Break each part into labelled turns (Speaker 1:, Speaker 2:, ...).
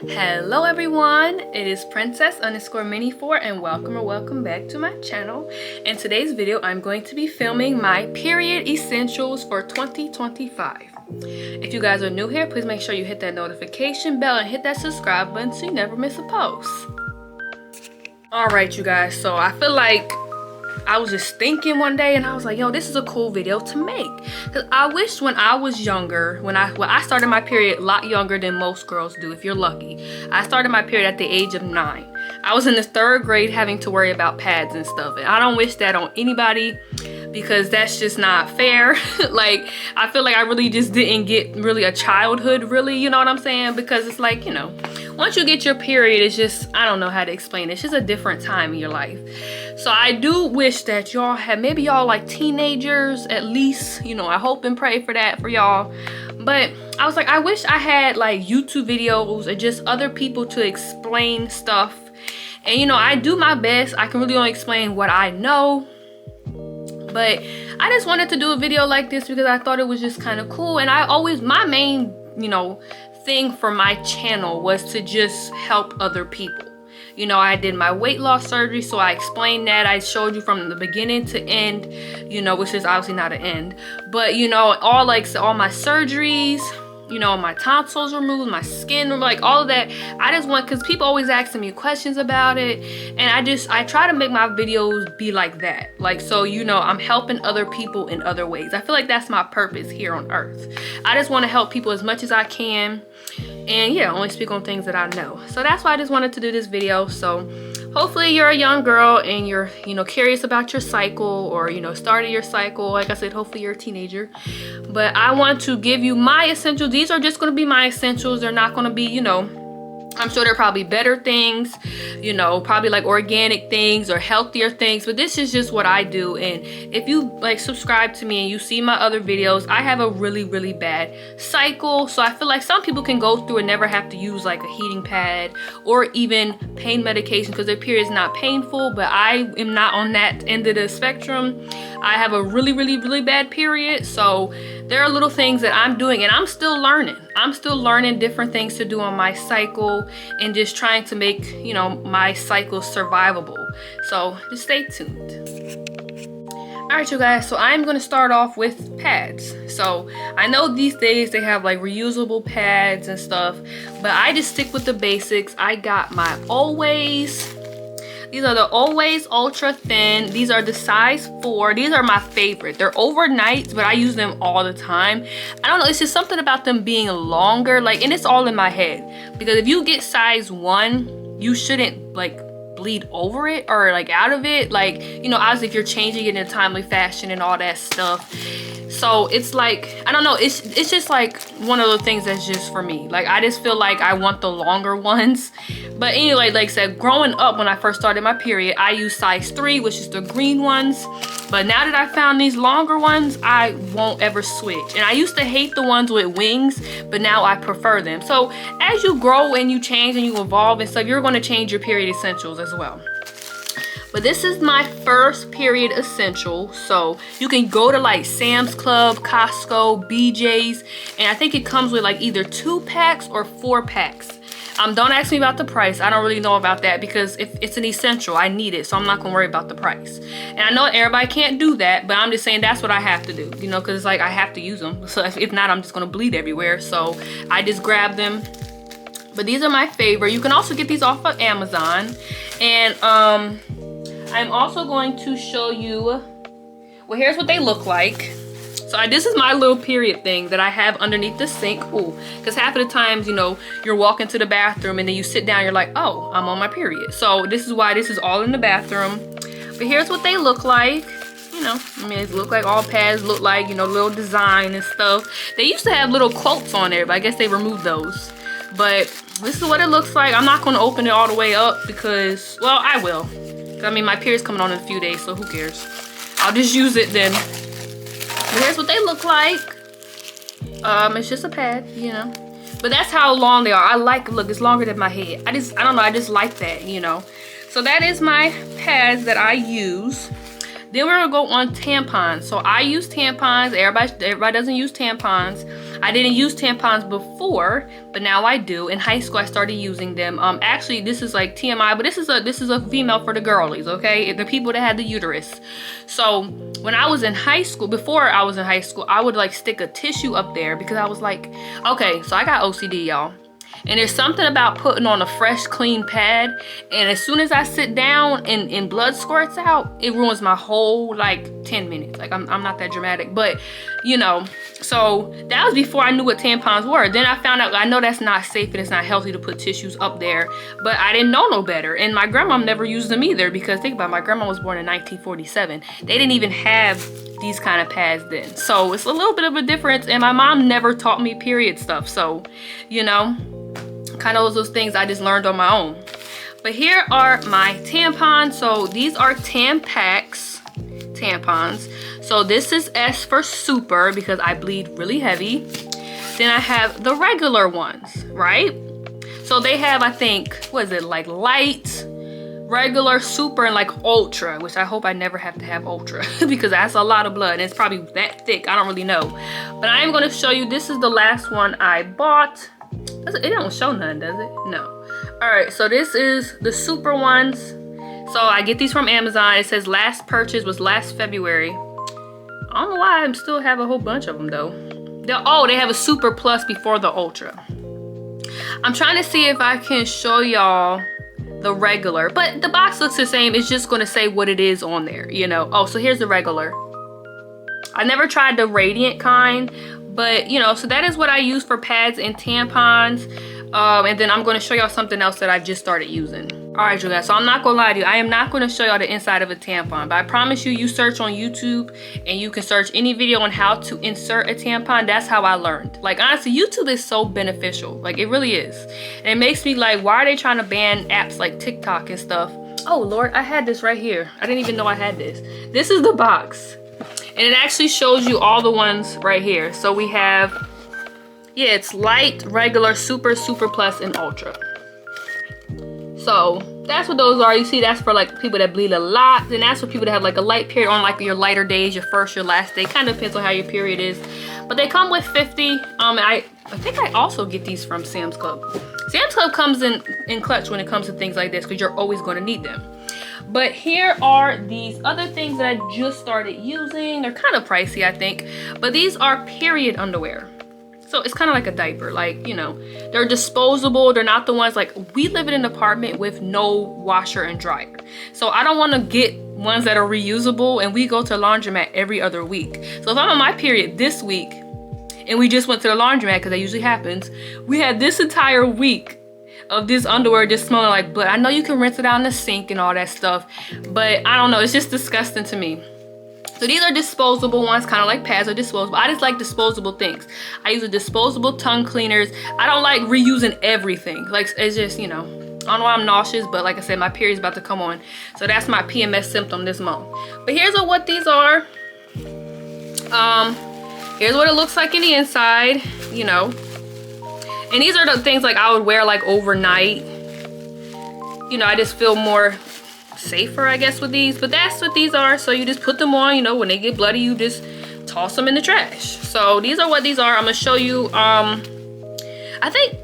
Speaker 1: Hello everyone, it is princess_mini4 and welcome back to my channel. In today's video, I'm going to be filming my period essentials for 2025. If you guys are new here, please make sure you hit that notification bell and hit that subscribe button so you never miss a post. Alright you guys, so I feel like I was just thinking one day and I was like, yo, this is a cool video to make. Because I wish when I was younger, when I started my period a lot younger than most girls do, if you're lucky. I started my period at the age of 9. I was in the 3rd grade having to worry about pads and stuff. And I don't wish that on anybody because that's just not fair. Like, I feel like I really just didn't get really a childhood, really, you know what I'm saying? Because it's like, you know, once you get your period, it's just, I don't know how to explain it. It's just a different time in your life. So I do wish that y'all had, maybe y'all like teenagers at least, you know, I hope and pray for that for y'all. But I was like, I wish I had like YouTube videos or just other people to explain stuff. And you know, I do my best. I can really only explain what I know. But I just wanted to do a video like this because I thought it was just kind of cool. And my main, you know, thing for my channel was to just help other people. You know, I did my weight loss surgery, so I explained that. I showed you from the beginning to end, you know, which is obviously not an end. But, you know, all my surgeries, you know, my tonsils removed, my skin, like all of that. I just want, because people always asking me questions about it. And I try to make my videos be like that. Like, so, you know, I'm helping other people in other ways. I feel like that's my purpose here on earth. I just want to help people as much as I can. And yeah, only speak on things that I know. So that's why I just wanted to do this video. So hopefully you're a young girl and you're, you know, curious about your cycle or, you know, started your cycle. Like I said, hopefully you're a teenager. But I want to give you my essentials. These are just going to be my essentials. They're not going to be, you know, I'm sure there are probably better things, you know, probably like organic things or healthier things, but this is just what I do. And if you like subscribe to me and you see my other videos, I have a really bad cycle. So I feel like some people can go through and never have to use like a heating pad or even pain medication because their period is not painful, but I am not on that end of the spectrum. I have a really bad period. So there are little things that I'm doing and I'm still learning. I'm still learning different things to do on my cycle and just trying to make, you know, my cycle survivable. So just stay tuned. All right, you guys, so I'm going to start off with pads. So I know these days they have like reusable pads and stuff, but I just stick with the basics. I got my Always. These are the Always Ultra Thin. These are the size 4. These are my favorite. They're overnight, but I use them all the time. I don't know, it's just something about them being longer, like, and it's all in my head. Because if you get size 1, you shouldn't like bleed over it or like out of it. Like, you know, obviously if you're changing it in a timely fashion and all that stuff. So it's like, I don't know, it's just like one of the things that's just for me. Like, I just feel like I want the longer ones. But anyway, like I said, growing up when I first started my period, I used size 3, which is the green ones. But now that I found these longer ones, I won't ever switch. And I used to hate the ones with wings, but now I prefer them. So as you grow and you change and you evolve and stuff, you're going to change your period essentials as well. But this is my first period essential. So you can go to like Sam's Club, Costco, BJ's, and I think it comes with like either 2 packs or 4 packs. Don't ask me about the price. I don't really know about that because if it's an essential, I need it. So I'm not gonna worry about the price. And I know everybody can't do that, but I'm just saying that's what I have to do, you know, because it's like I have to use them. So if not, I'm just gonna bleed everywhere. So I just grab them. But these are my favorite. You can also get these off of Amazon. And I'm also going to show you, well, here's what they look like. So this is my little period thing that I have underneath the sink. Ooh, because half of the times, you know, you're walking to the bathroom and then you sit down, you're like, oh, I'm on my period. So this is why this is all in the bathroom. But here's what they look like. You know, I mean, it look like all pads look like, you know, little design and stuff. They used to have little quotes on there, but I guess they removed those. But this is what it looks like. I'm not going to open it all the way up because, well, I will. I mean, my period's coming on in a few days, so who cares? I'll just use it then. But here's what they look like. It's just a pad, you know. But that's how long they are. I like, look, it's longer than my head. I don't know, I just like that, you know. So that is my pads that I use. Then we're gonna go on tampons. So I use tampons. Everybody doesn't use tampons. I didn't use tampons before, but now I do. In high school, I started using them. Actually, this is like TMI, but this is a female for the girlies, okay? The people that had the uterus. So when I was in high school, before I was in high school, I would like stick a tissue up there because I was like, okay, so I got OCD, y'all. And there's something about putting on a fresh, clean pad. And as soon as I sit down and blood squirts out, it ruins my whole like 10 minutes. Like I'm not that dramatic, but you know, so that was before I knew what tampons were. Then I found out, I know that's not safe and it's not healthy to put tissues up there, but I didn't know no better. And my grandma never used them either, because think about it, my grandma was born in 1947. They didn't even have these kind of pads then. So it's a little bit of a difference. And my mom never taught me period stuff. So, you know, kind of those things I just learned on my own. But here are my tampons. So these are Tampax tampons. So this is S for super because I bleed really heavy. Then I have the regular ones, right? So they have, I think, what is it, like light, regular, super, and like ultra, which I hope I never have to have ultra because that's a lot of blood and it's probably that thick. I don't really know. But I am going to show you, this is the last one I bought. It don't show none, does it? No. All right, so this is the super ones. So I get these from Amazon. It says last purchase was last February. I don't know why I still have a whole bunch of them though. Oh, they have a super plus before the ultra. I'm trying to see if I can show y'all the regular, but the box looks the same. It's just gonna say what it is on there, you know. Oh, so here's the regular. I never tried the radiant kind, but you know, so that is what I use for pads and tampons. And then I'm going to show y'all something else that I've just started using. All right, you guys, so I'm not gonna lie to you, I am not going to show y'all the inside of a tampon, but I promise you, you search on YouTube and you can search any video on how to insert a tampon. That's how I learned. Like honestly, YouTube is so beneficial, like it really is. And it makes me like, why are they trying to ban apps like TikTok and stuff? Oh Lord, I had this right here. I didn't even know I had this. This is the box. And it actually shows you all the ones right here. So we have, yeah, it's light, regular, super, super plus, and ultra. So that's what those are. You see, that's for like people that bleed a lot. And that's for people that have like a light period on like your lighter days, your first, your last day. Kind of depends on how your period is. But they come with 50. I think I also get these from Sam's Club. Sam's Club comes in clutch when it comes to things like this because you're always going to need them. But here are these other things that I just started using. They're kind of pricey, I think. But these are period underwear. So it's kind of like a diaper, like, you know, they're disposable. They're not the ones like, we live in an apartment with no washer and dryer. So I don't want to get ones that are reusable and we go to the laundromat every other week. So if I'm on my period this week and we just went to the laundromat, because that usually happens, we had this entire week of this underwear just smelling like blood. I know you can rinse it out in the sink and all that stuff, but I don't know, it's just disgusting to me. So these are disposable ones, kind of like pads are disposable. I just like disposable things. I use a disposable tongue cleaners. I don't like reusing everything. Like, it's just, you know, I don't know why I'm nauseous, but like I said, my period's about to come on. So that's my PMS symptom this month. But here's what these are. Here's what it looks like in the inside, you know. And these are the things like I would wear like overnight. You know, I just feel more safer, I guess, with these. But that's what these are. So you just put them on, you know, when they get bloody, you just toss them in the trash. So these are what these are. I'm gonna show you. I think,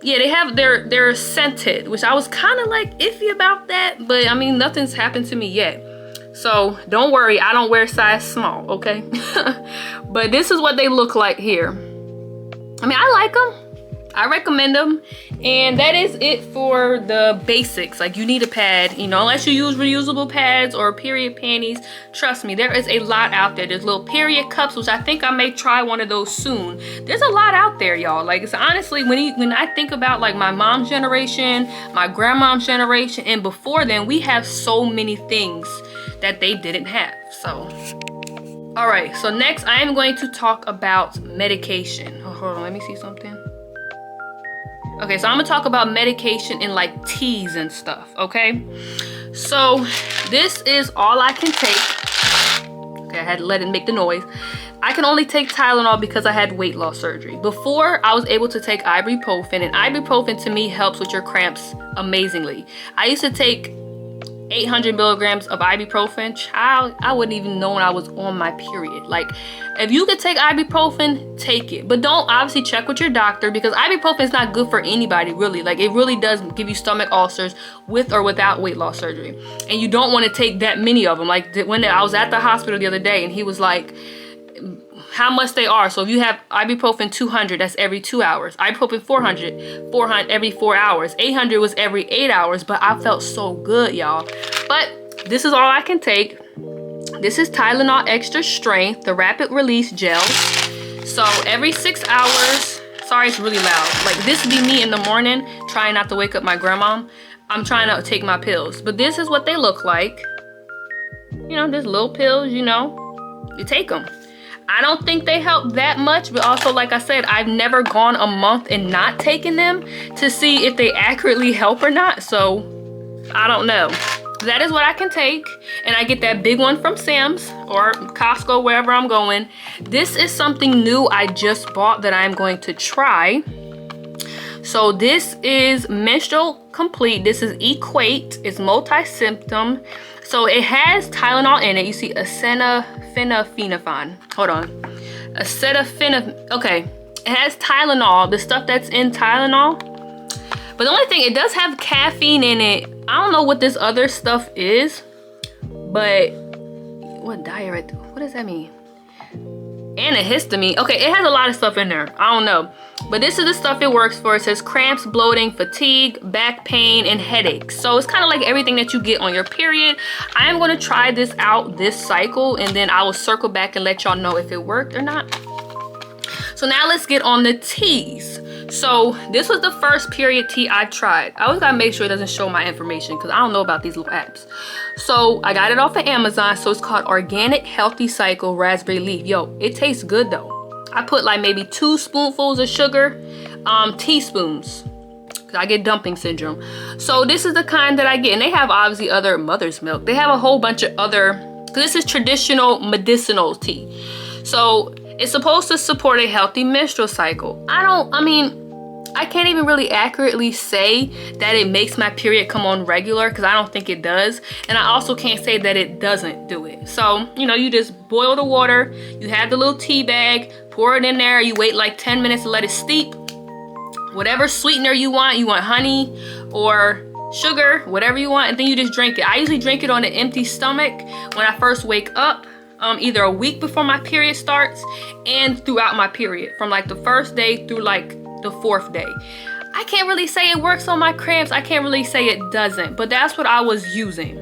Speaker 1: yeah, they have, they're scented, which I was kind of like iffy about that, but I mean, nothing's happened to me yet. So don't worry, I don't wear size small, okay? But this is what they look like here. I mean, I like them. I recommend them. And that is it for the basics. Like, you need a pad, you know, unless you use reusable pads or period panties. Trust me, there is a lot out there. There's little period cups, which I think I may try one of those soon. There's a lot out there, y'all. Like, it's honestly, when I think about like my mom's generation, my grandmom's generation, and before then, we have so many things that they didn't have. So all right, so next I am going to talk about medication. Oh, hold on, let me see something. Okay, so I'm gonna talk about medication and like teas and stuff, okay? So this is all I can take. Okay, I had to let it make the noise. I can only take Tylenol because I had weight loss surgery. Before, I was able to take ibuprofen, and ibuprofen to me helps with your cramps amazingly. I used to take 800 milligrams of ibuprofen. Child, I wouldn't even know when I was on my period. Like, if you could take ibuprofen, take it. But don't obviously check with your doctor, because ibuprofen is not good for anybody, really. Like, it really does give you stomach ulcers with or without weight loss surgery. And you don't want to take that many of them. Like, when I was at the hospital the other day, and he was like, how much they are. So if you have ibuprofen 200, that's every 2 hours. Ibuprofen 400 every 4 hours. 800 was every 8 hours. But I felt so good, y'all. But this is all I can take. This is Tylenol Extra Strength, the rapid release gel. So every 6 hours, sorry it's really loud. Like, this be me in the morning trying not to wake up my grandma. I'm trying to take my pills. But this is what they look like. You know, just little pills, you know. You take them. I don't think they help that much, but also, like I said, I've never gone a month and not taken them to see if they accurately help or not. So I don't know. That is what I can take. And I get that big one from Sam's or Costco, wherever I'm going. This is something new I just bought that I'm going to try. So this is Menstrual Complete. This is Equate. It's multi-symptom. So it has Tylenol in it. You see acetaminophen. Hold on. Acetaminophen. Okay. It has Tylenol, the stuff that's in Tylenol. But the only thing, it does have caffeine in it. I don't know what this other stuff is. But what diuretic? What does that mean? Antihistamine. Okay, it has a lot of stuff in there. I don't know. But this is the stuff it works for. It says cramps, bloating, fatigue, back pain, and headaches. So it's kind of like everything that you get on your period. I am going to try this out this cycle, and then I will circle back and let y'all know if it worked or not. So now let's get on the teas. So this was the first period tea I tried. I always gotta make sure it doesn't show my information, because I don't know about these little apps. So I got it off of Amazon. So it's called Organic Healthy Cycle Raspberry Leaf. Yo, it tastes good though. I put like maybe 2 spoonfuls of sugar, teaspoons, because I get dumping syndrome. So this is the kind that I get. And they have obviously other mother's milk. They have a whole bunch of other, this is traditional medicinal tea. So it's supposed to support a healthy menstrual cycle. I can't even really accurately say that it makes my period come on regular, because I don't think it does. And I also can't say that it doesn't do it. So, you know, you just boil the water, you have the little tea bag, pour it in there, you wait like 10 minutes to let it steep. Whatever sweetener you want honey or sugar, whatever you want, and then you just drink it. I usually drink it on an empty stomach when I first wake up. Either a week before my period starts and throughout my period, from like the first day through like the 4th day. I can't really say it works on my cramps. I can't really say it doesn't, but that's what I was using.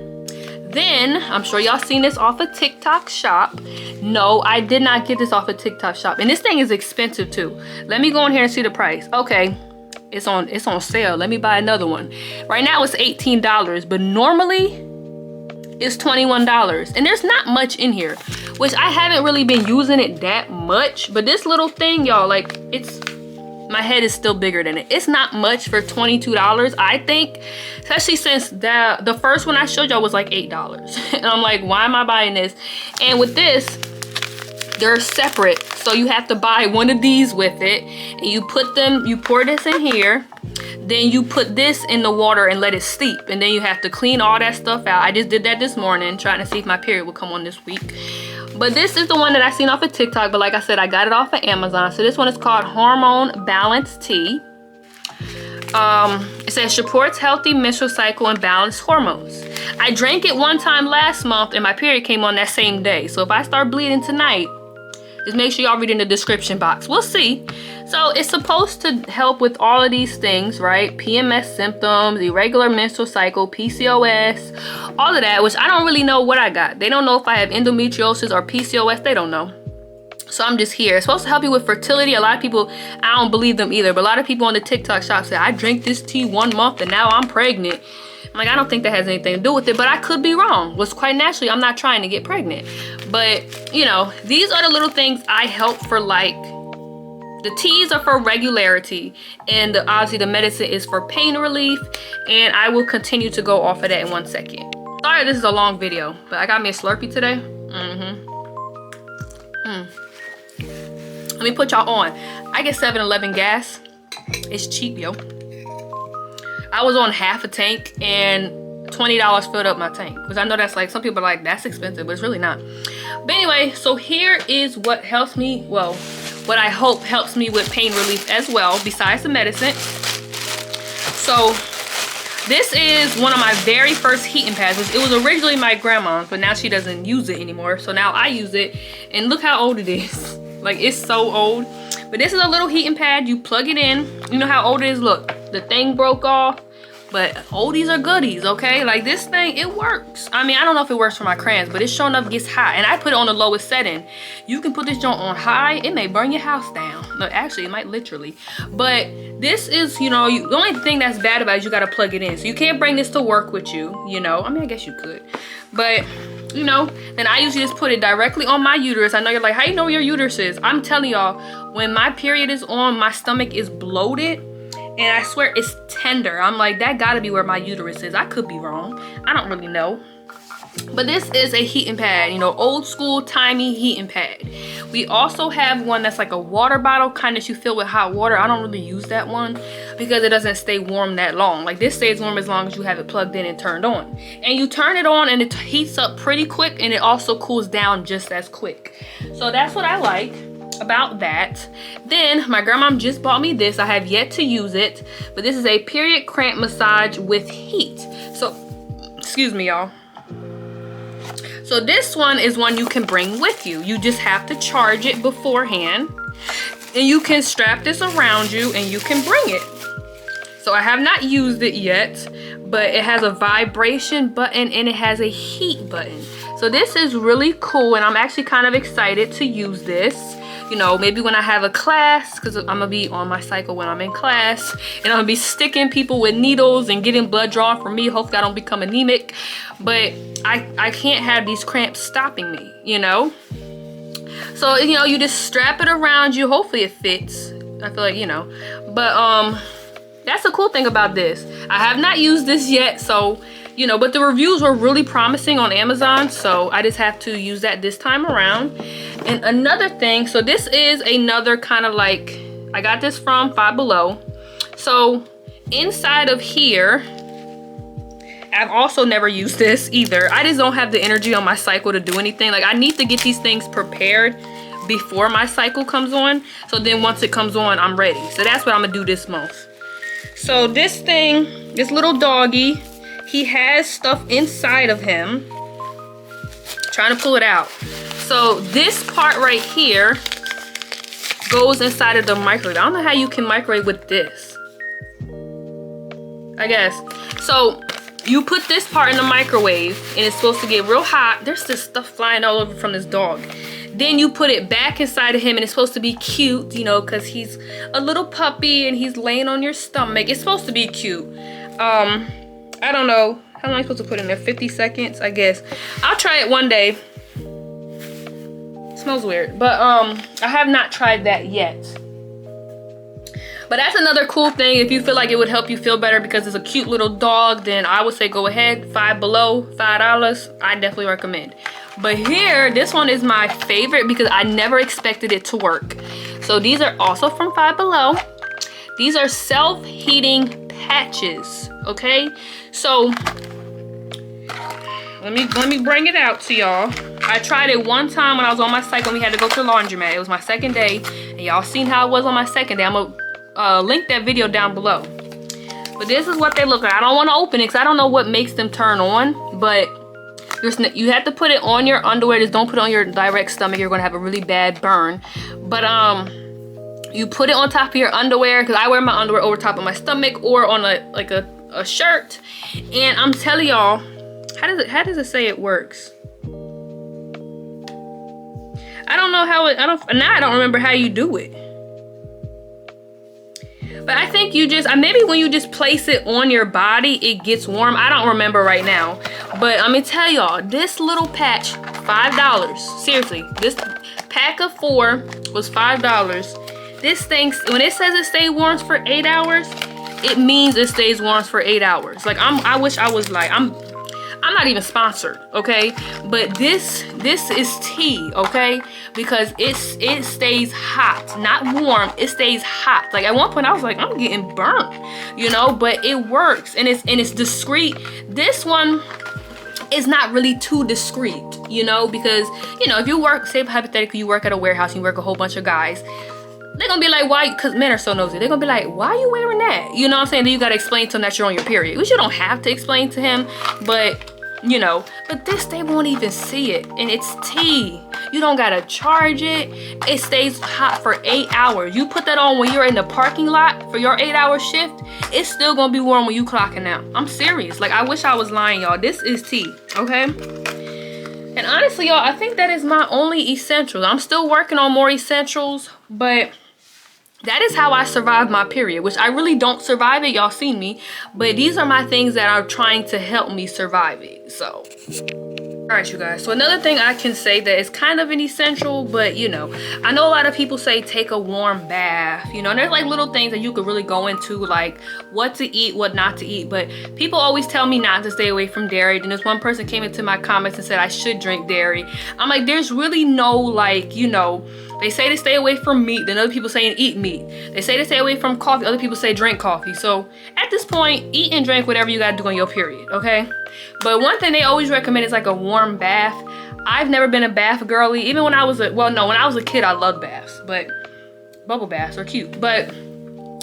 Speaker 1: Then, I'm sure y'all seen this off of TikTok Shop. No, I did not get this off of TikTok Shop. And this thing is expensive too. Let me go in here and see the price. Okay, it's on sale. Let me buy another one. Right now it's $18, but normally it's $21. And there's not much in here, which I haven't really been using it that much. But this little thing, y'all, like, my head is still bigger than it. It's not much for $22, I think, especially since the first one I showed y'all was like $8. And I'm like, why am I buying this? And with this, they're separate. So you have to buy one of these with it, and you pour this in here. Then you put this in the water and let it steep. And then you have to clean all that stuff out. I just did that this morning, trying to see if my period would come on this week. But this is the one that I seen off of TikTok. But like I said, I got it off of Amazon. So this one is called Hormone Balance Tea. It says supports healthy menstrual cycle and balanced hormones. I drank it one time last month and my period came on that same day. So if I start bleeding tonight, just make sure y'all read in the description box. We'll see. So it's supposed to help with all of these things, right? PMS symptoms, irregular menstrual cycle, PCOS, all of that, which I don't really know what I got. They don't know if I have endometriosis or PCOS. They don't know. So I'm just here. It's supposed to help you with fertility. A lot of people, I don't believe them either, but a lot of people on the TikTok shop say, I drank this tea 1 month and now I'm pregnant. I'm like, I don't think that has anything to do with it, but I could be wrong. Which quite naturally, I'm not trying to get pregnant. But, you know, these are the little things I help for, like, the teas are for regularity, and obviously the medicine is for pain relief, and I will continue to go off of that in 1 second. Sorry this is a long video, but I got me a Slurpee today. Let me put y'all on. I get 7-Eleven gas. It's cheap, yo. I was on half a tank, and $20 filled up my tank, because I know that's like, some people are like, that's expensive, but it's really not. But anyway, so here is what helps me, well, what I hope helps me with pain relief as well, besides the medicine. So this is one of my very first heating pads. It was originally my grandma's, but now she doesn't use it anymore, so now I use it. And look how old it is. Like, it's so old. But this is a little heating pad. You plug it in. You know how old it is? Look, the thing broke off. But oldies are goodies, okay? Like, this thing, it works. I mean, I don't know if it works for my crayons, but it sure enough gets hot. And I put it on the lowest setting. You can put this joint on high. It may burn your house down. No, actually, it might literally. But this is, you know, the only thing that's bad about it is you got to plug it in. So you can't bring this to work with you, you know. I mean, I guess you could. But, you know, then I usually just put it directly on my uterus. I know you're like, how you know where your uterus is? I'm telling y'all, when my period is on, my stomach is bloated. And I swear it's tender. I'm like, that gotta be where my uterus is. I could be wrong. I don't really know. But this is a heating pad, you know, old school timey heating pad. We also have one that's like a water bottle, kind of you fill with hot water. I don't really use that one because it doesn't stay warm that long. Like, this stays warm as long as you have it plugged in and turned on. And you turn it on and it heats up pretty quick, and it also cools down just as quick. So that's what I like about that. Then my grandma just bought me this. I have yet to use it, but this is a period cramp massage with heat. So, excuse me, y'all. So this one is one you can bring with you. You just have to charge it beforehand, and you can strap this around you and you can bring it. So I have not used it yet, but it has a vibration button and it has a heat button. So this is really cool, and I'm actually kind of excited to use this. You know, maybe when I have a class, because I'm gonna be on my cycle when I'm in class, and I'm gonna be sticking people with needles and getting blood drawn from me. Hopefully I don't become anemic, but I can't have these cramps stopping me, you know? So, you know, you just strap it around you. Hopefully it fits. I feel like, you know, but that's the cool thing about this. I have not used this yet, so, you know, but the reviews were really promising on Amazon, so I just have to use that this time around. And another thing, so this is another kind of like, I got this from Five Below. So inside of here, I've also never used this either. I just don't have the energy on my cycle to do anything. Like, I need to get these things prepared before my cycle comes on. So then once it comes on, I'm ready. So that's what I'm gonna do this month. So this thing, this little doggy, he has stuff inside of him. Trying to pull it out. So this part right here goes inside of the microwave. I don't know how you can microwave with this, I guess. So you put this part in the microwave and it's supposed to get real hot. There's this stuff flying all over from this dog. Then you put it back inside of him and it's supposed to be cute, you know, because he's a little puppy and he's laying on your stomach. It's supposed to be cute. I don't know. How long am I supposed to put in there? 50 seconds, I guess. I'll try it one day. It smells weird, but I have not tried that yet. But that's another cool thing. If you feel like it would help you feel better because it's a cute little dog, then I would say go ahead. Five Below, $5. I definitely recommend. But here, this one is my favorite because I never expected it to work. So these are also from Five Below. These are self-heating patches, okay? So let me bring it out to y'all. I tried it one time when I was on my cycle and we had to go to the laundromat. It was my second day, and y'all seen how it was on my second day. I'm gonna link that video down below. But this is what they look like. I don't want to open it because I don't know what makes them turn on, but you have to put it on your underwear. Just don't put it on your direct stomach. You're gonna have a really bad burn. But you put it on top of your underwear, because I wear my underwear over top of my stomach or on a shirt. And I'm telling y'all, how does it say it works? I don't know how it, I don't remember how you do it. But I think you just, maybe when you just place it on your body, it gets warm. I don't remember right now. But I'm gonna tell y'all, this little patch, $5. Seriously, this pack of 4 was $5. This thing, when it says it stays warm for 8 hours, it means it stays warm for 8 hours. Like, I wish I was like, I'm not even sponsored, okay? But this is tea, okay? Because it stays hot, not warm. It stays hot. Like at one point I was like, I'm getting burnt, you know, but it works and it's discreet. This one is not really too discreet, you know, because, you know, if you work, say hypothetically you work at a warehouse and you work a whole bunch of guys, they're gonna be like, why? Because men are so nosy. They're gonna be like, why are you wearing that? You know what I'm saying? Then you gotta explain to him that you're on your period, which you don't have to explain to him, but you know, but this, they won't even see it. And it's tea. You don't gotta charge it. It stays hot for 8 hours. You put that on when you're in the parking lot for your 8-hour shift, it's still gonna be warm when you clocking out. I'm serious. Like, I wish I was lying, y'all. This is tea, okay? And honestly, y'all, I think that is my only essentials. I'm still working on more essentials, but that is how I survive my period, which I really don't survive it. Y'all seen me, but these are my things that are trying to help me survive it. So, all right, you guys. So another thing I can say that is kind of an essential, but you know, I know a lot of people say take a warm bath, you know, and there's like little things that you could really go into, like what to eat, what not to eat. But people always tell me not to stay away from dairy. Then this one person came into my comments and said I should drink dairy. I'm like, there's really no, like, you know, they say to stay away from meat, then other people saying eat meat. They say to stay away from coffee, other people say drink coffee. So at this point, eat and drink whatever you gotta do on your period, okay? But one thing they always recommend is like a warm bath. I've never been a bath girly. Even when I was a, well, no, when I was a kid, I loved baths, but bubble baths are cute. But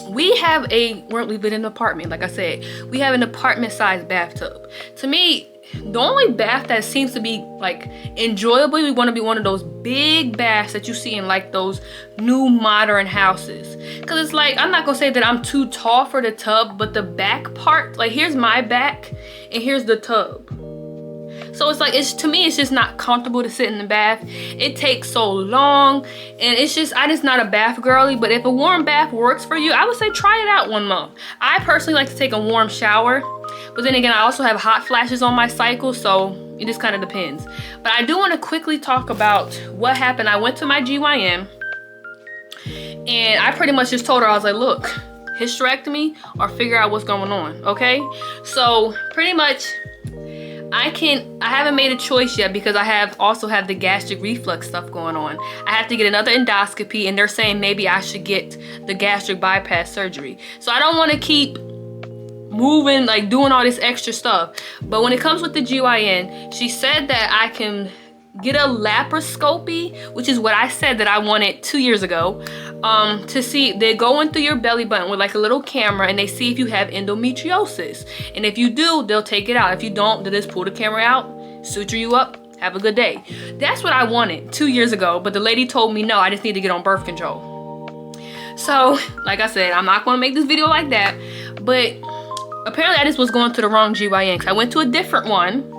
Speaker 1: we have we live in an apartment, like I said. We have an apartment-sized bathtub. To me, the only bath that seems to be like enjoyable, we want to be one of those big baths that you see in like those new modern houses. Because it's like, I'm not gonna say that I'm too tall for the tub, but the back part, like here's my back and here's the tub. So it's like, to me, it's just not comfortable to sit in the bath. It takes so long, and it's just, I'm just not a bath girly. But if a warm bath works for you, I would say try it out 1 month. I personally like to take a warm shower, but then again, I also have hot flashes on my cycle, so it just kind of depends. But I do want to quickly talk about what happened. I went to my GYN, and I pretty much just told her, I was like, look, hysterectomy or figure out what's going on, okay? So pretty much, I haven't made a choice yet because I also have the gastric reflux stuff going on. I have to get another endoscopy, and they're saying maybe I should get the gastric bypass surgery. So I don't want to keep moving, like doing all this extra stuff. But when it comes with the GYN, she said that I can get a laparoscopy, which is what I said that I wanted 2 years ago, to see, they go in through your belly button with like a little camera and they see if you have endometriosis. And if you do, they'll take it out. If you don't, they'll just pull the camera out, suture you up, have a good day. That's what I wanted 2 years ago, but the lady told me no, I just need to get on birth control. So, like I said, I'm not gonna make this video like that, but apparently I just was going to the wrong GYN because I went to a different one.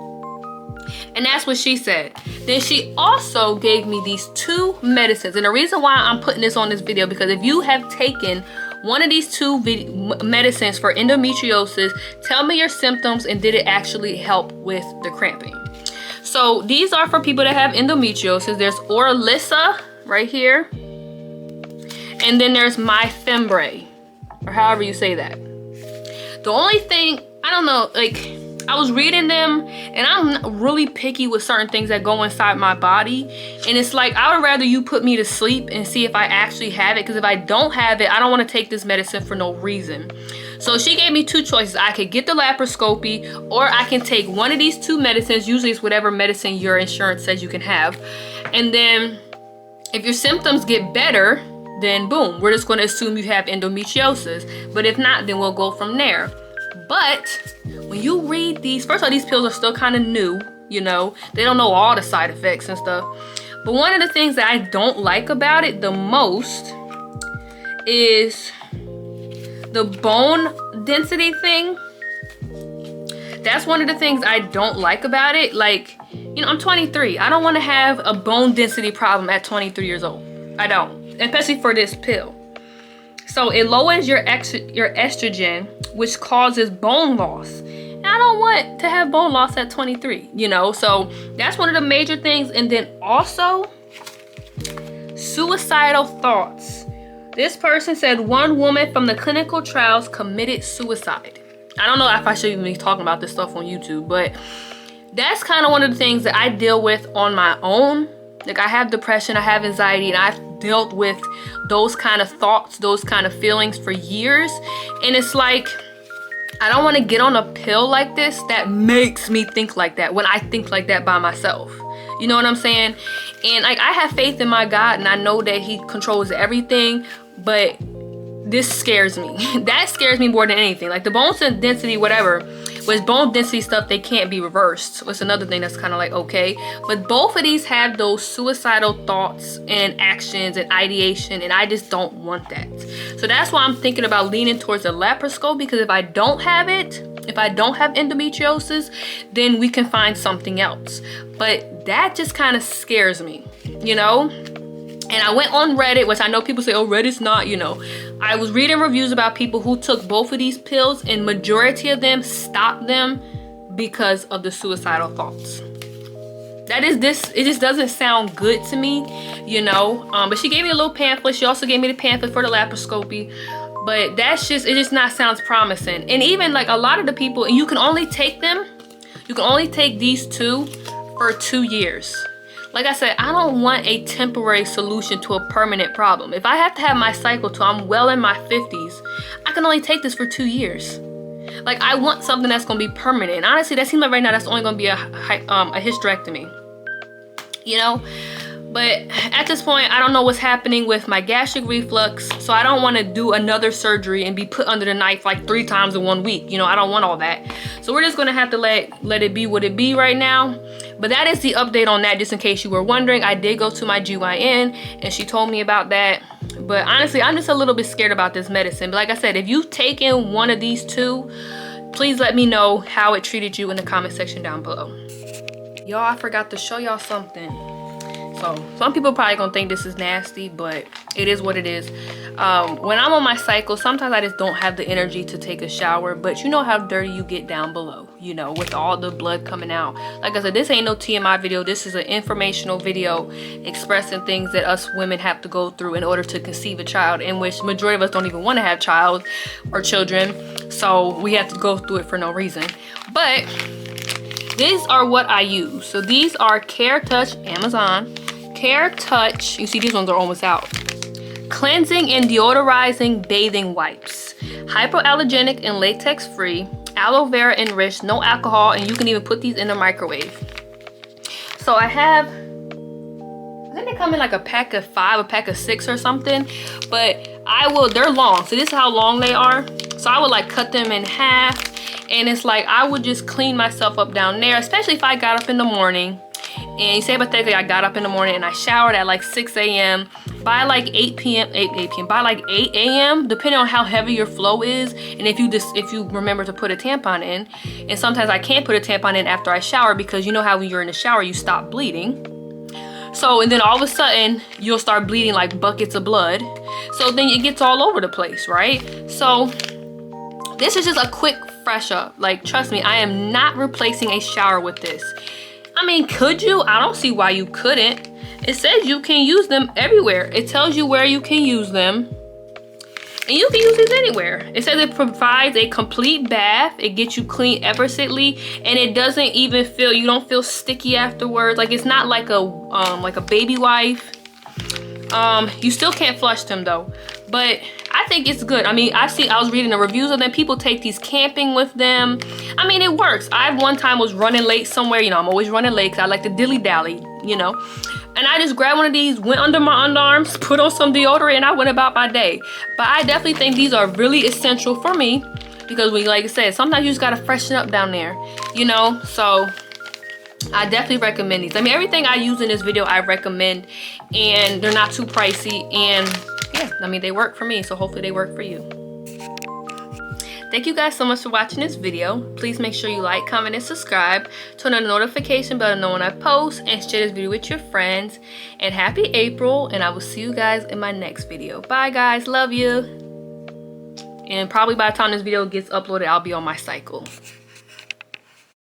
Speaker 1: And that's what she said. Then she also gave me these 2 medicines. And the reason why I'm putting this on this video, because if you have taken one of these 2 medicines for endometriosis, tell me your symptoms and did it actually help with the cramping. So these are for people that have endometriosis. There's Orlissa right here. And then there's Myfembree, or however you say that. The only thing, I don't know, like, I was reading them, and I'm really picky with certain things that go inside my body. And it's like, I would rather you put me to sleep and see if I actually have it. Because if I don't have it, I don't want to take this medicine for no reason. So she gave me 2 choices. I could get the laparoscopy, or I can take one of these 2 medicines. Usually it's whatever medicine your insurance says you can have. And then if your symptoms get better, then boom, we're just going to assume you have endometriosis. But if not, then we'll go from there. But when you read these, first of all, these pills are still kind of new, you know, they don't know all the side effects and stuff. But one of the things that I don't like about it the most is the bone density thing. That's one of the things I don't like about it. Like, you know, I'm 23. I don't want to have a bone density problem at 23 years old. I don't, especially for this pill. So it lowers your estrogen, which causes bone loss. And I don't want to have bone loss at 23, you know? So that's one of the major things. And then also, suicidal thoughts. This person said 1 woman from the clinical trials committed suicide. I don't know if I should even be talking about this stuff on YouTube, but that's kind of one of the things that I deal with on my own. Like, I have depression, I have anxiety, and I've dealt with those kind of thoughts, those kind of feelings for years. And it's like, I don't want to get on a pill like this that makes me think like that when I think like that by myself. You know what I'm saying? And like, I have faith in my God, and I know that he controls everything, but this scares me. That scares me more than anything. Like, the bone density, whatever, with bone density stuff, they can't be reversed. It's another thing that's kind of like, okay. But both of these have those suicidal thoughts and actions and ideation, and I just don't want that. So that's why I'm thinking about leaning towards a laparoscope, because if I don't have it, if I don't have endometriosis, then we can find something else. But that just kind of scares me, you know? And I went on Reddit, which I know people say, oh, Reddit's not, you know. I was reading reviews about people who took both of these pills, and majority of them stopped them because of the suicidal thoughts. That is this, it just doesn't sound good to me, you know. But she gave me a little pamphlet. She also gave me the pamphlet for the laparoscopy. But that's just, it just not sounds promising. And even like a lot of the people, and you can only take them, you can only take these two for 2 years. Like I said, I don't want a temporary solution to a permanent problem. If I have to have my cycle till I'm well in my 50s, I can only take this for 2 years. Like, I want something that's gonna be permanent. And honestly, that seems like right now that's only gonna be a hysterectomy, you know? But at this point, I don't know what's happening with my gastric reflux, so I don't want to do another surgery and be put under the knife like 3 times in 1 week. You know, I don't want all that. So we're just gonna have to let it be what it be right now. But that is the update on that, just in case you were wondering. I did go to my GYN, and she told me about that. But honestly, I'm just a little bit scared about this medicine. But like I said, if you've taken one of these two, please let me know how it treated you in the comment section down below. Y'all, I forgot to show y'all something. So some people probably gonna think this is nasty, but it is what it is. When I'm on my cycle, sometimes I just don't have the energy to take a shower, but you know how dirty you get down below, you know, with all the blood coming out. Like I said, this ain't no TMI video. This is an informational video expressing things that us women have to go through in order to conceive a child, in which majority of us don't even want to have child or children. So we have to go through it for no reason. But these are what I use. So these are Care Touch, Amazon. Care Touch, you see these ones are almost out. Cleansing and deodorizing bathing wipes. Hypoallergenic and latex free. Aloe vera enriched, no alcohol, and you can even put these in the microwave. So I have, I think they come in like a pack of 5, a pack of 6 or something. But they're long. So this is how long they are. So I would like cut them in half. And it's like, I would just clean myself up down there, especially if I got up in the morning. And say hypothetically, I got up in the morning and I showered at like 6 a.m. By like 8 p.m., by like 8 a.m., depending on how heavy your flow is, and if you remember to put a tampon in. And sometimes I can't put a tampon in after I shower, because you know how when you're in the shower, you stop bleeding. So, and then all of a sudden, you'll start bleeding like buckets of blood. So then it gets all over the place, right? So this is just a quick fresh up. Like, trust me, I am not replacing a shower with this. I mean, could you? I don't see why you couldn't. It says you can use them everywhere. It tells you where you can use them. And you can use these anywhere. It says it provides a complete bath. It gets you clean effortlessly. And it doesn't even feel, you don't feel sticky afterwards. Like, it's not like a baby wipe. You still can't flush them though. But I think it's good. I mean, I was reading the reviews of them. People take these camping with them. I mean, it works. I one time was running late somewhere. You know, I'm always running late because I like to dilly-dally, you know. And I just grabbed one of these, went under my underarms, put on some deodorant, and I went about my day. But I definitely think these are really essential for me, because like I said, sometimes you just gotta freshen up down there, you know. So I definitely recommend these. I mean, everything I use in this video, I recommend, and they're not too pricey, and yeah, I mean, they work for me, so hopefully they work for you. Thank you guys so much for watching this video. Please make sure you like, comment, and subscribe. Turn on the notification bell to know when I post, and share this video with your friends. And happy April, and I will see you guys in my next video. Bye guys, love you. And probably by the time this video gets uploaded, I'll be on my cycle.